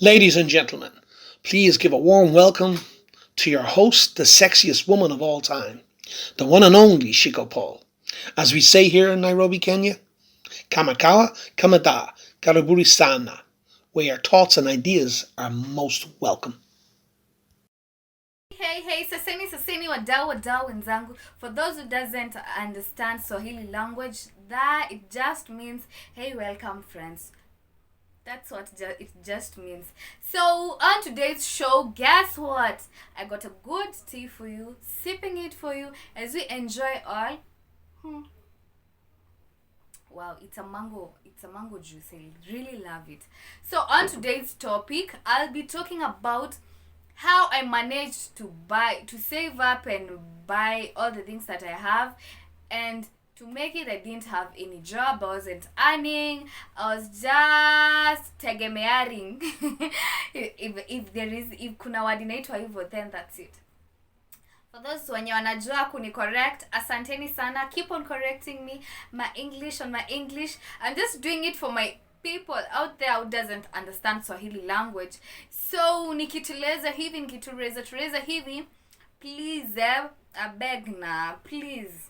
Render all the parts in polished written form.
Ladies and gentlemen, please give a warm welcome to your host, the sexiest woman of all time, the one and only Shiko Paul. As we say here in Nairobi, Kenya, Kamakawa, Kamada, Kariburi Sana, where your thoughts and ideas are most welcome. Hey, saseni wadau wenzangu. For those who doesn't understand Swahili language, that it just means hey, welcome friends. That's what it just means. So on today's show, guess what? I got a good tea for you, sipping it for you as we enjoy all. Wow, it's a mango juice. I really love it. So on today's topic, I'll be talking about how I managed to save up and buy all the things that I have. And to make it, I didn't have any job. I wasn't earning. I was just tegemearing. if kuna word inaitwa hivyo, then that's it. For those wenye wanajua kuni-correct, asanteni sana. Keep on correcting me. My English. I'm just doing it for my people out there who doesn't understand Swahili language. So nikiteleza hivi, please, I beg na, please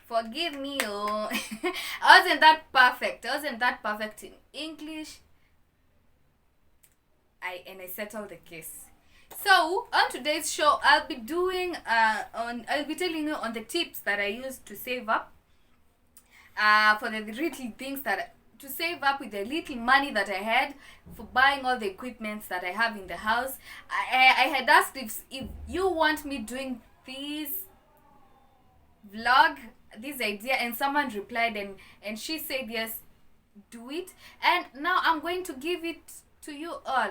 forgive me. I wasn't that perfect in English. I settled the case. So on today's show, I'll be telling you on the tips that I used to save up for the little things to save up with the little money that I had for buying all the equipments that I have in the house. I had asked if you want me doing this vlog, this idea, and someone replied and she said yes, do it. And now I'm going to give it to you all.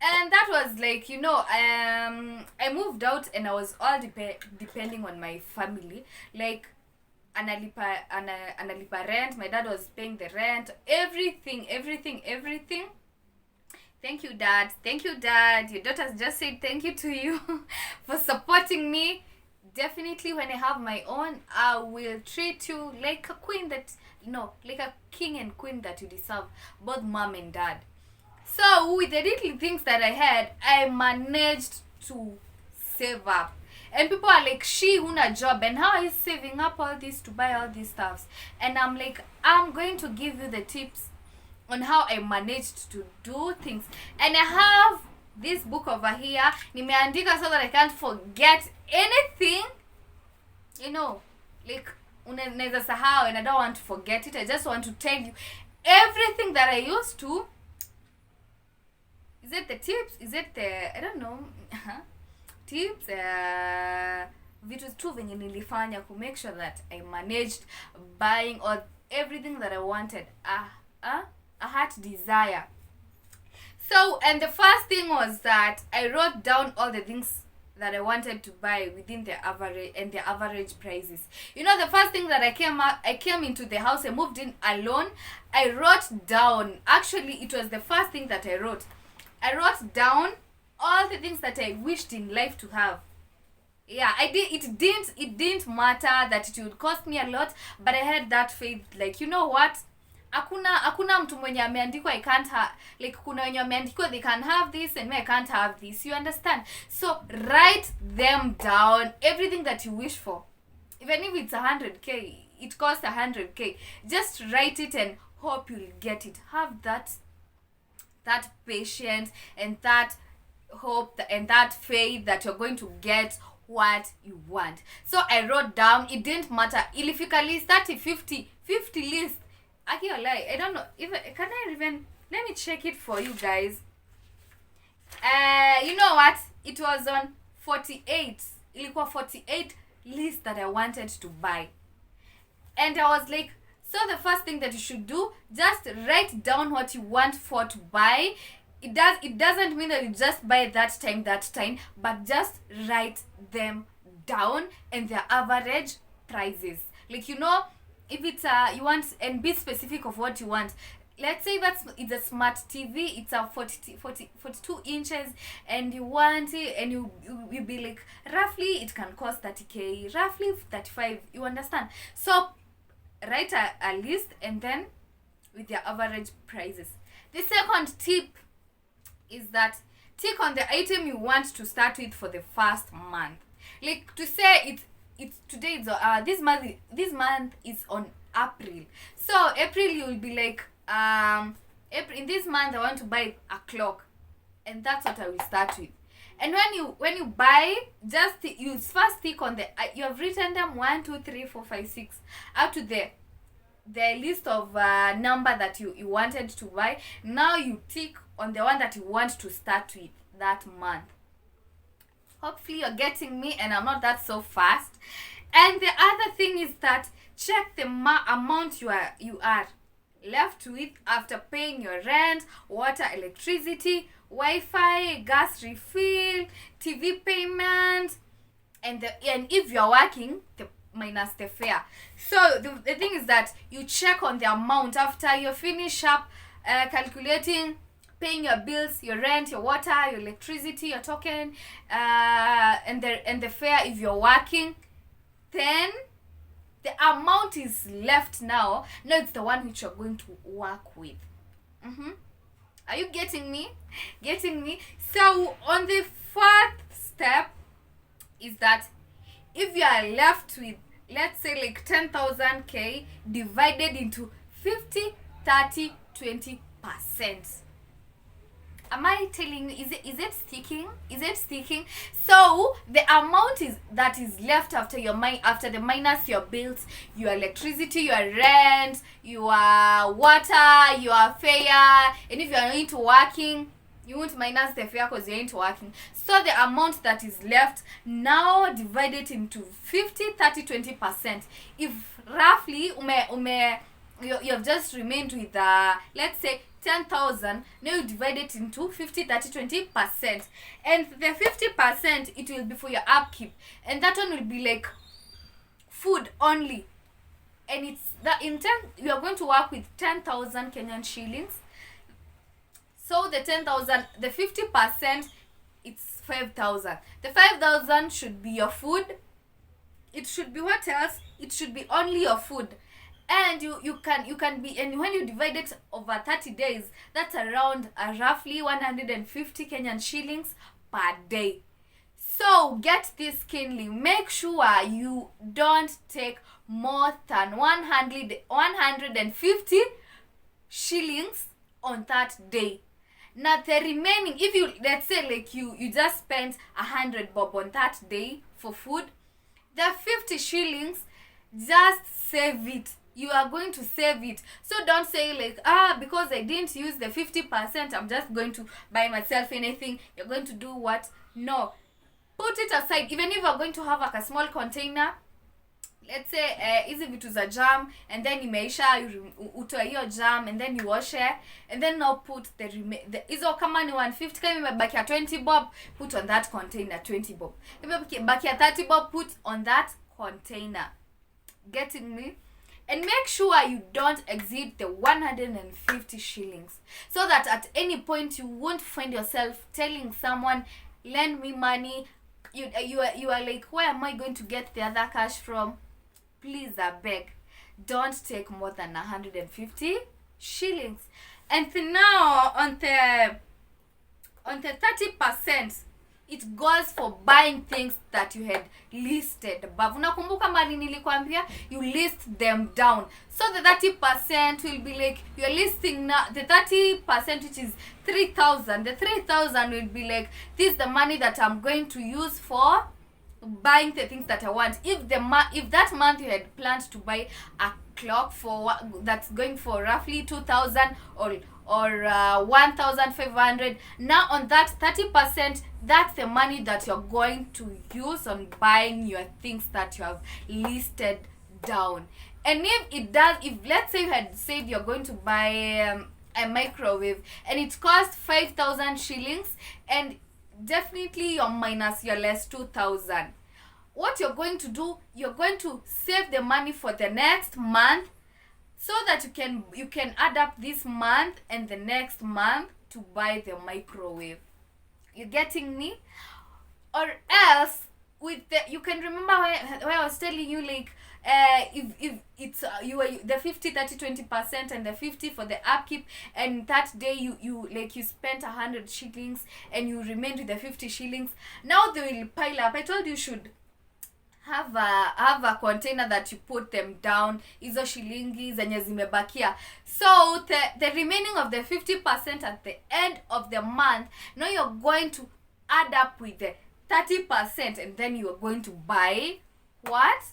And that was like, I moved out and I was all depending on my family. Like, analipa rent, my dad was paying the rent, everything. Thank you, Dad. Your daughters just said thank you to you for supporting me. Definitely when I have my own, I will treat you like a king and queen that you deserve, both mom and dad. So with the little things that I had, I managed to save up. And people are like, she huna job, and how are you saving up all this to buy all these stuffs? And I'm like, I'm going to give you the tips on how I managed to do things. And I have this book over here, nimeandika so that I can't forget anything. Like unaweza sahau, and I don't want to forget it. I just want to tell you everything that I used to. Is it the tips? Is it the, I don't know, tips? Vitu tu venye nilifanya to make sure that I managed buying all everything that I wanted. A heart desire. So, and the first thing was that I wrote down all the things that I wanted to buy within the average prices. The first thing that I came into the house, I moved in alone. I wrote down, actually it was the first thing that I wrote down all the things that I wished in life to have. Yeah, it didn't matter that it would cost me a lot, but I had that faith, like, you know what, hakuna mtu mwenye ameandikwa I can't have, like kuna wenye ameandikwa they can have this and me I can't have this, you understand? So write them down, everything that you wish for, even if it's 100k, it costs 100k, just write it and hope you'll get it. Have that patience and that hope and that faith that you're going to get what you want. So I wrote down, it didn't matter ilifika list 30, 50 list. I don't know if can I even, let me check it for you guys. You know what, it was on 48, ilikuwa 48 lists that I wanted to buy. And I was like, so the first thing that you should do, just write down what you want for to buy. It doesn't mean that you just buy that time, but just write them down and their average prices. Like, if it's you want, and be specific of what you want. Let's say it's a smart TV, it's a 42 inches, and you want it, and you be like, roughly it can cost 30k, roughly 35, you understand? So write a list, and then with their average prices. The second tip is that tick on the item you want to start with for the first month. Like to say it's today it's this month is on April. So April you'll be like April, in this month I want to buy a clock, and that's what I will start with. And when you buy, just you first tick on the you have written them 1 2 3 4 5 6 up to the list of number that you wanted to buy. Now you tick on the one that you want to start with that month. Hopefully you're getting me and I'm not that so fast. And the other thing is that check the amount you are left with after paying your rent, water, electricity, Wi-Fi, gas refill, TV payment, and if you're working, minus the fare. So the thing is that you check on the amount after you finish up calculating, paying your bills, your rent, your water, your electricity, your token, and the fare if you're working. Then the amount is left now. Now it's the one which you're going to work with. Are you getting me? So on the fourth step is that if you are left with, let's say, like 10,000 K divided into 50, 30, 20%. Am I telling you, is it sticking? So the amount that is left after the minus your bills, your electricity, your rent, your water, your fare, and if you are into working, you won't minus the fare because you're into working. So the amount that is left now divided into 50, 30, 20%. If roughly you have just remained with let's say 10,000, now you divide it into 50, 30, 20%. And the 50% it will be for your upkeep, and that one will be like food only. And it's that you are going to work with 10,000 Kenyan shillings. So the 10,000, the 50%, it's 5,000. The 5,000 should be your food. It should be what else? It should be only your food. And you can be, and when you divide it over 30 days, that's around roughly 150 Kenyan shillings per day. So get this keenly. Make sure you don't take more than 150 shillings on that day. Now the remaining, if you, let's say like you just spent 100 bob on that day for food, the 50 shillings, just save it. You are going to save it. So don't say like, because I didn't use the 50%, I'm just going to buy myself anything. You're going to do what? No. Put it aside. Even if you're going to have like a small container, let's say hizi vitu za jam, and then imeisha, utoe hiyo jam and then you wash it, and then now put the hizo kama ni 150, kama imebakia 20 bob, put on that container 20 bob. Imebakia 30 bob, put on that container. Getting me? And make sure you don't exceed the 150 shillings, so that at any point you won't find yourself telling someone, lend me money. You are like, where am I going to get the other cash from? Please, I beg, don't take more than 150 shillings. And now on the 30%, it goes for buying things that you had listed above. Unakumbuka mali nilikwambia, you list them down. So the 30% will be like, you're listing now the 30%, which is 3,000. The 3,000 will be like, this is the money that I'm going to use for buying the things that I want. If that month you had planned to buy a clock for that's going for roughly 2,000 or 1,500, now on that 30%, that's the money that you're going to use on buying your things that you have listed down. And if let's say you had said you're going to buy a microwave and it costs 5,000 shillings, and definitely you're minus your less 2,000, what you're going to do, you're going to save the money for the next month, so that you can add up this month and the next month to buy the microwave. You getting me? Or else you can remember where I was telling you, like, If it's you are the 50 30 20% and the 50 for the upkeep, and that day you like you spent 100 shillings and you remained with the 50 shillings, now they will pile up. I told you should have a container that you put them down, hizo shilingi zenye zimebakia. So the remaining of the 50% at the end of the month, now you're going to add up with the 30%, and then you're going to buy what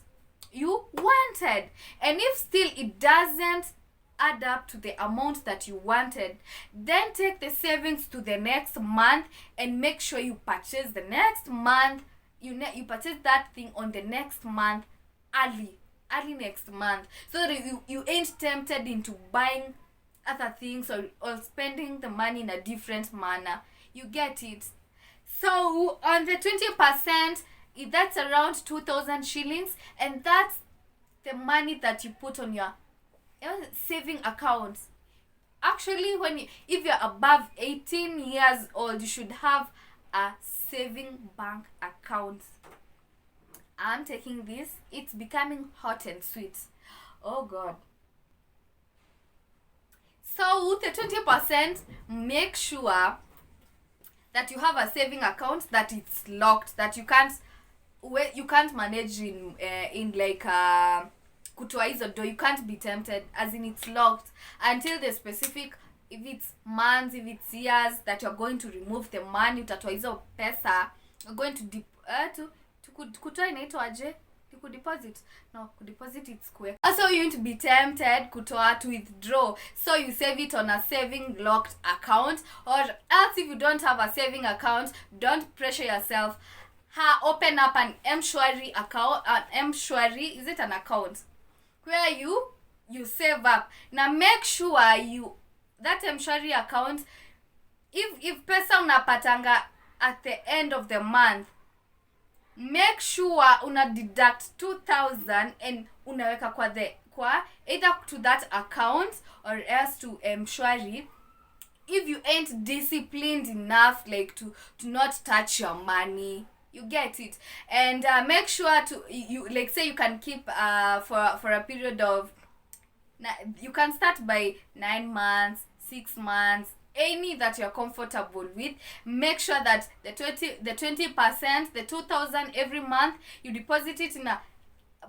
you wanted. And if still it doesn't add up to the amount that you wanted, then take the savings to the next month and make sure you purchase the next month. You purchase that thing on the next month, early next month, so that you ain't tempted into buying other things or spending the money in a different manner. You get it? So on the 20%, that's around 2,000 shillings, and that's the money that you put on your saving account. Actually, if you're above 18 years old, you should have a saving bank account. I'm taking this. It's becoming hot and sweet. Oh God. So the 20%, make sure that you have a saving account that it's locked, that you can't manage in like kutoa hizo do. You can't be tempted, as in it's locked until the specific, if it's months, if it's years that you're going to remove the money, utatoa hizo pesa, you're going to kutoa inaitwa aje, kudeposit. No, kudeposit it's quick. Also, you won't be tempted kutoa to withdraw, so you save it on a saving locked account. Or else, if you don't have a saving account, don't pressure yourself. Open up an M-Shwari account. M-Shwari, is it an account where you save up? Now make sure that M-Shwari account, if pesa unapatanga at the end of the month, make sure una deduct 2,000 and unaweka kwa either to that account or else to M-Shwari. If you ain't disciplined enough, like to not touch your money, you get it. And make sure you like, say you can keep for a period of, you can start by 9 months, 6 months, any that you're comfortable with. Make sure that the 20%, the 2,000 every month, you deposit it in a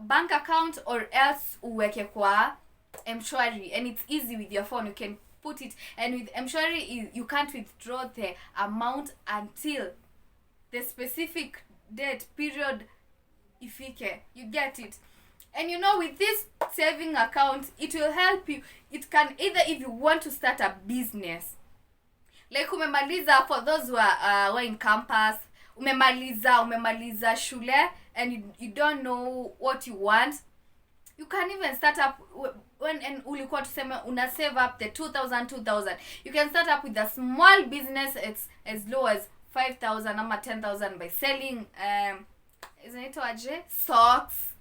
bank account or else uweke kwa M-Shwari. And it's easy with your phone, you can put it. And with M-Shwari, you can't withdraw the amount until the specific date period ifike. You get it? And with this saving account, it will help you. It can either, if you want to start a business, like umemaliza, for those who are in campus, umemaliza shule and you don't know what you want, you can even start up when ulikuwa tuseme una save up the 2,000. You can start up with a small business. It's as low as 5,000 or 10,000 by selling isn't it aje socks,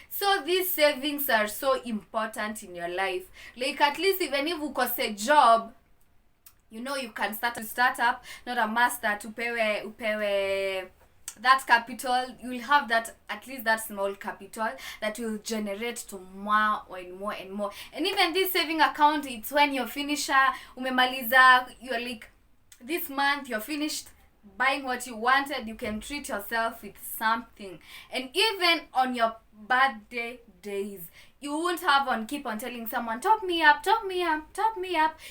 So these savings are so important in your life. Like, at least even if ukose job, you can start up, not a must that upewe that capital. You will have that, at least that small capital that will generate to more and more and more. And even this saving account, it's when you're finished, umemaliza, you're like, this month you're finished buying what you wanted, you can treat yourself with something. And even on your birthday days, you won't keep on telling someone, top me up.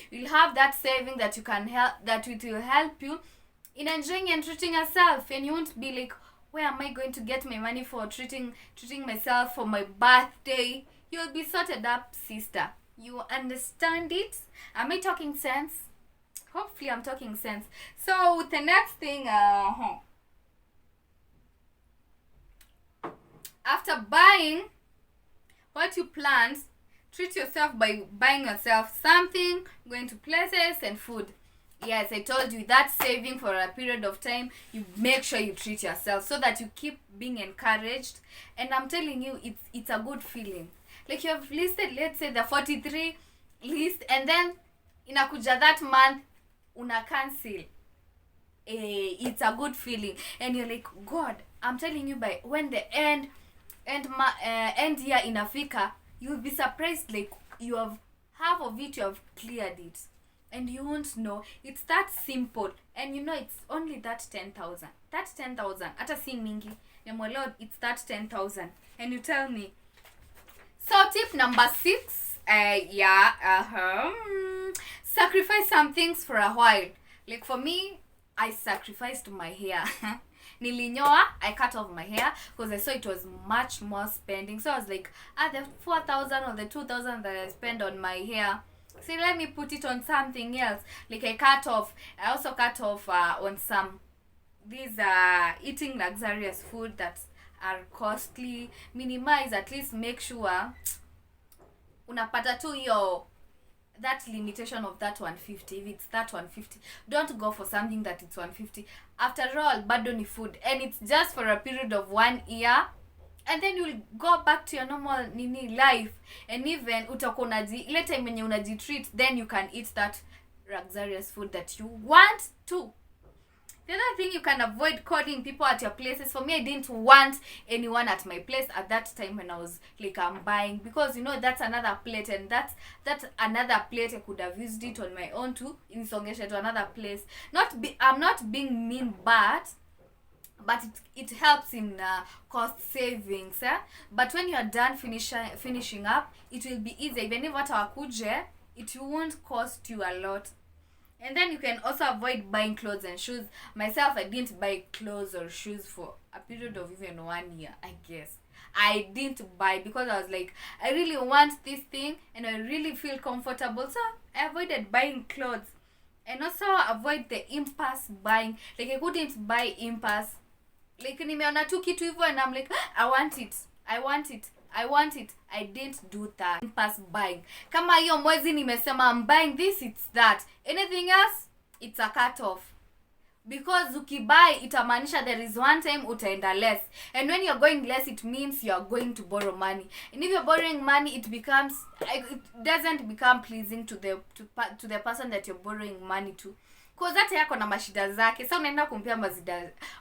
You'll have that saving that it will help you in enjoying and treating yourself. And you won't be like, where am I going to get my money for treating myself for my birthday? You'll be sorted up, sister. You understand it? Am I talking sense? Hopefully I'm talking sense. So the next thing, after buying what you planned, treat yourself by buying yourself something, going to places and food. Yes, I told you that saving for a period of time, you make sure you treat yourself so that you keep being encouraged. And I'm telling you, it's a good feeling. Like, you have listed, let's say, the 43 list, and then inakuja that month, una cancel. It's a good feeling. And you're like, God, I'm telling you, by when the end end year inafika, you'll be surprised, like you have half of it, you have cleared it, and you won't know. It's that simple, and it's only that 10,000. That 10,000 hata si mingi, Lord, it's that 10,000. And you tell me. So tip number 6, sacrifice some things for a while. Like for me, I sacrificed my hair. Nilinyoa, I cut off my hair because I saw it was much more spending. So I was like, the 4,000 or the 2,000 that I spend on my hair, see, let me put it on something else. Like I also cut off on some these eating luxurious food that are costly. Minimize, at least make sure unapata tu hiyo that limitation of that 150. If it's that 150, don't go for something that it's 150. After all, bado ni food, and it's just for a period of 1 year, and then you'll go back to your normal life. And even utakuwa ile time yenye unajitreat, then you can eat that luxurious food that you want to. The other thing, you can avoid calling people at your places. For me, I didn't want anyone at my place at that time when I was like buying, because that's another plate, and that's another plate I could have used it on my own to insongesha to another place. I'm not being mean, but it helps in cost savings. But when you are done finishing up, it will be easier. Even if wakuje, it won't cost you a lot. And then you can also avoid buying clothes and shoes. Myself, I didn't buy clothes or shoes for a period of even 1 year, I guess. I didn't buy because I was like, I really want this thing and I really feel comfortable. So I avoided buying clothes. And also avoid the impulse buying. Like I couldn't buy impulse. Like nimeona tu kitu hivyo and I'm like, I want it. I didn't do that. Impulse buying. Kama hiyo mwezi nimesema I'm buying this, it's that. Anything else, it's a cut off. Because ukibuy, itamaanisha there is one time utaenda less. And when you're going less, it means you're going to borrow money. And if you're borrowing money, it doesn't become pleasing to the person that you're borrowing money to. Because hata yako na mashida zake. So unaenda kumpea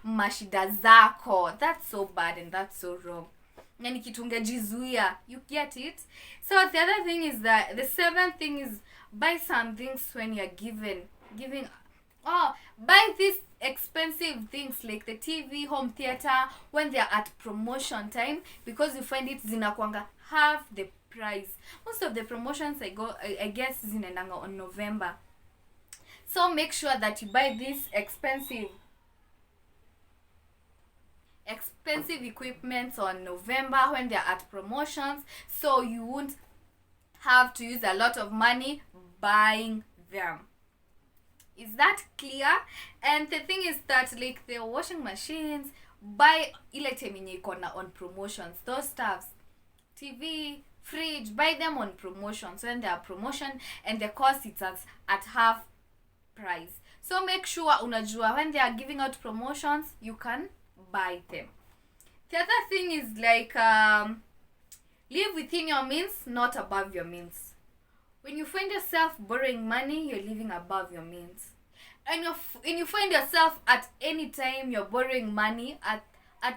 mashida zako. That's so bad and that's so wrong. Yani kitu ungejizuia. You get it? So the other thing is that the 7th thing is buy some things when you're giving buy these expensive things like the TV, home theater when they're at promotion time, because you find it zinakwanga half the price. Most of the promotions I guess zinaendanga on November. So make sure that you buy these expensive equipments on November when they're at promotions, so you won't have to use a lot of money buying them. Is that clear? And the thing is that like the washing machines, buy ile time yenye iko na on promotions. Those stuffs, TV, fridge, buy them on promotions when they are promotion and the cost it's at half price. So make sure unajua when they are giving out promotions, you can buy them. The other thing is like live within your means, not above your means. When you find yourself borrowing money, you're living above your means. And when you find yourself at any time you're borrowing money at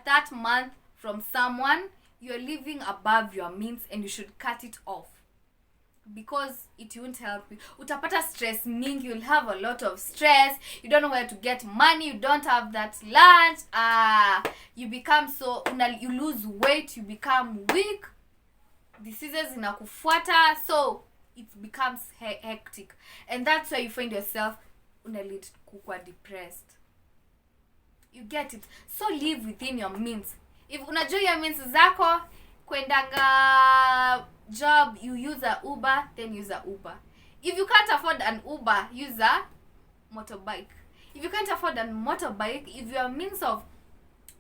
that month from someone, you're living above your means and you should cut it off. Because it won't help you. Utapata stress mingi, you'll have a lot of stress. You don't know where to get money, you don't have that lunch. You become you lose weight, you become weak. Diseases inakufuata, so it becomes hectic. And that's why you find yourself unalid kukua depressed. You get it? So live within your means. If unajua your means zako, kwendanga job, you use a Uber, then use a Uber. If you can't afford an Uber, use a motorbike. If you can't afford a motorbike, if your means of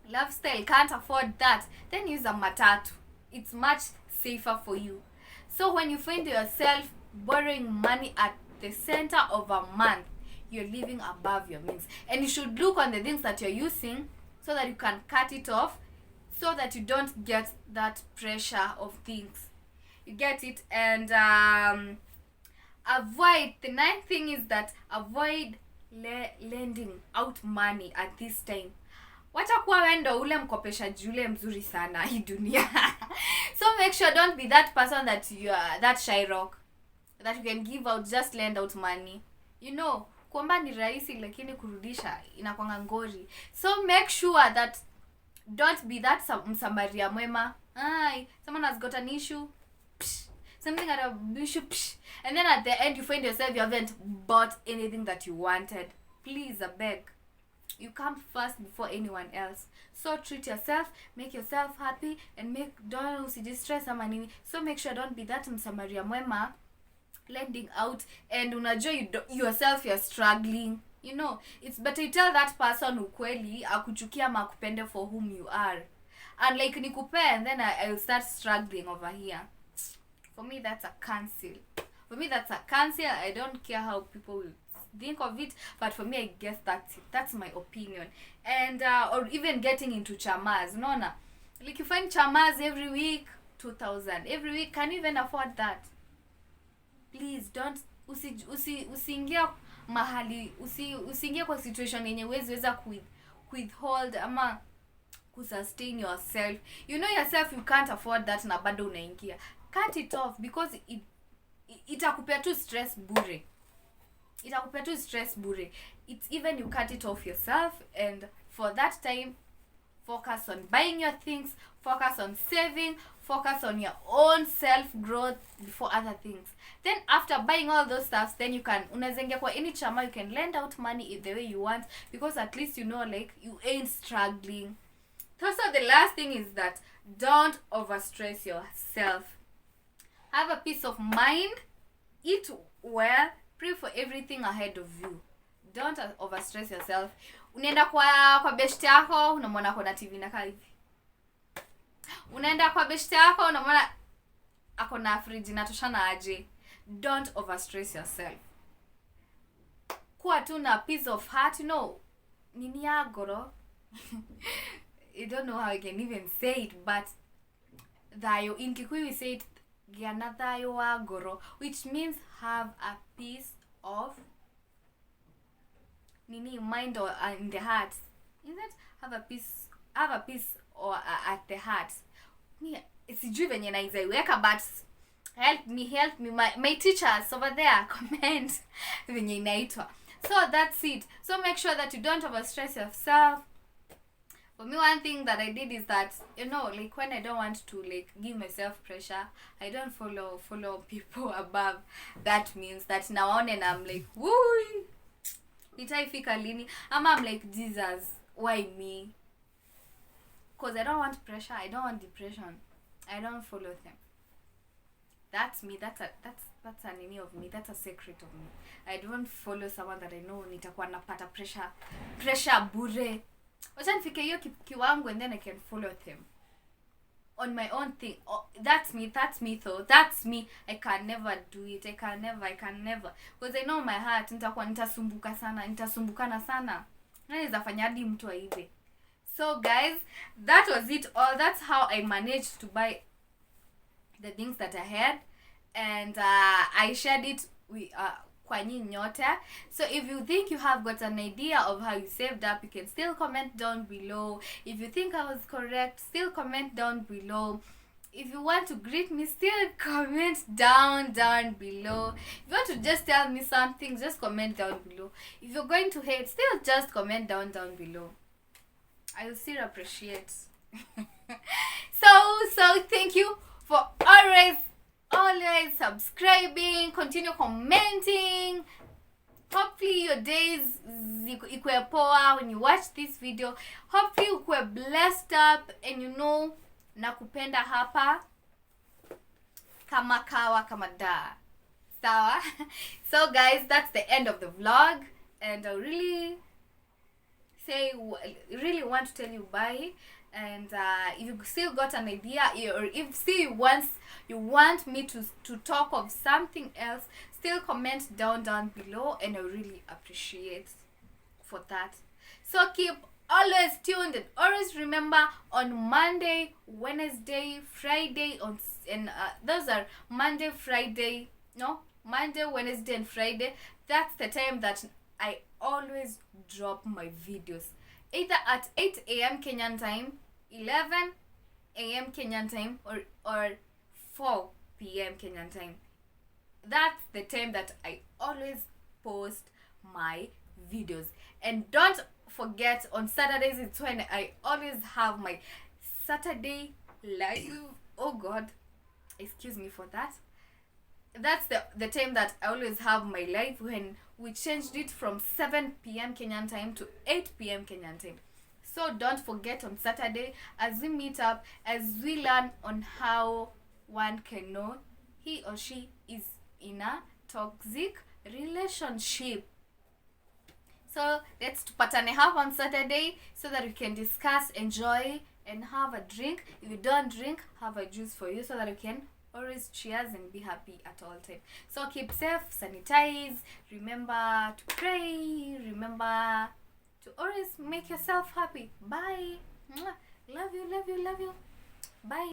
lifestyle can't afford that, then use a matatu. It's much safer for you. So when you find yourself borrowing money at the center of a month, you're living above your means. And you should look on the things that you're using so that you can cut it off, so that you don't get that pressure of things. You get it? And avoid, the 9th thing is that avoid lending out money at this time. wacha kuwa wendo ule mkopesha jule mzuri sana hii dunia. So make sure don't be that person that you are that shy rock that you can give out, just lend out money. You know, kuomba ni rahisi lakini kurudisha inakwanga ngori. So make sure that don't be that msamaria mwema. Someone has got an issue, something at a issue, and then at the end you find yourself you haven't bought anything that you wanted. Please, I beg, you come first before anyone else. So treat yourself, make yourself happy, and don't usijistress ama nini. So make sure don't be that msamaria mwema lending out and unajua yourself you're struggling. You know, it's better you tell that person ukweli akuchukia ama akupende for whom you are, and like nikupe and then I'll start struggling over here. For me that's a cancel. I don't care how people will think of it, but for me I guess that's my opinion. And or even getting into chamas, unaona, like you find chamas every week 2,000 every week. Can you even afford that? Please don't usiingia mahali usiingie kwa situation yenye weza withhold ama kusustain yourself. You know yourself you can't afford that na bado unaingia. Cut it off, because itakupea tu stress bure. It's even you cut it off yourself, and for that time focus on buying your things, focus on saving, focus on your own self growth before other things. Then after buying all those stuff, then you can unazengia kwa any chama, you can lend out money the way you want, because at least you know like you ain't struggling. Also, the last thing is that don't overstress yourself. Have a peace of mind, eat well, pray for everything ahead of you. Don't overstress yourself. Unaenda kwa beshte yako unamwona kuna TV na hivi. Unaenda kwa beshte yako unamwona ako na fridge inatoshana aje. Don't overstress yourself. Kuwa tu na peace of heart, you know. Nini agoro? I don't know how I can even say it, but thayo in Kikuyu we say it giana thayo agoro, which means have a peace of mind or in the heart. Isn't it? Have a peace or at the heart. Me sijui venye naiweka, but help me my teachers over there comment venye inaitwa. So that's it. So make sure that you don't overstress yourself. For me, one thing that I did is that, you know, like when I don't want to like give myself pressure, I don't follow people above. That means that now on and I'm like, woo, itaifika lini? I'm like, Jesus, why me? Because I don't want pressure, I don't want depression. I don't follow them. That's me. That's an enemy of me. That's a secret of me. I don't follow someone that I know nitakuwa napata pressure bure. Wacha nifike hiyo kiwango and then I can follow them on my own thing. That's me though. That's me. I can never do it. I can never. Because I know my heart nitasumbukana sana. Naweza fanya hadi mtu aibe. So guys, that was it all. That's how I managed to buy the things that I had, and I shared it with kwa nyinyi nyote. So if you think you have got an idea of how you saved up, you can still comment down below. If you think I was correct, still comment down below. If you want to greet me, still comment down below. If you want to just tell me something, just comment down below. If you're going to hate, still just comment down below. I will still appreciate. So thank you for always subscribing, continue commenting. Hopefully your days ikuwe poa when you watch this video. Hopefully ukuwe blessed up, and you know nakupenda hapa kama kawa kama da. Sawa? So guys, that's the end of the vlog, and I really want to tell you bye. And if you still got an idea, or if still you want me to talk of something else, still comment down below, and I really appreciate for that. So keep always tuned, and always remember on Monday, Wednesday, Friday, those are Monday, Wednesday, and Friday. That's the time that I always drop my videos. either at 8 a.m. Kenyan time, 11 a.m. Kenyan time, or 4 p.m. Kenyan time. That's the time that I always post my videos. And don't forget, on Saturdays it's when I always have my Saturday live. Oh god, excuse me for that. That's the time that I always have my live, when we changed it from 7 p.m. Kenyan time to 8 p.m. Kenyan time. So don't forget on Saturday, as we meet up, as we learn on how one can know he or she is in a toxic relationship. So let's tupatane have on Saturday so that we can discuss, enjoy, and have a drink. If you don't drink, have a juice for you so that you can always cheers and be happy at all time. So keep safe, sanitize, remember to pray, remember to always make yourself happy. Bye. Love you, love you, love you. Bye.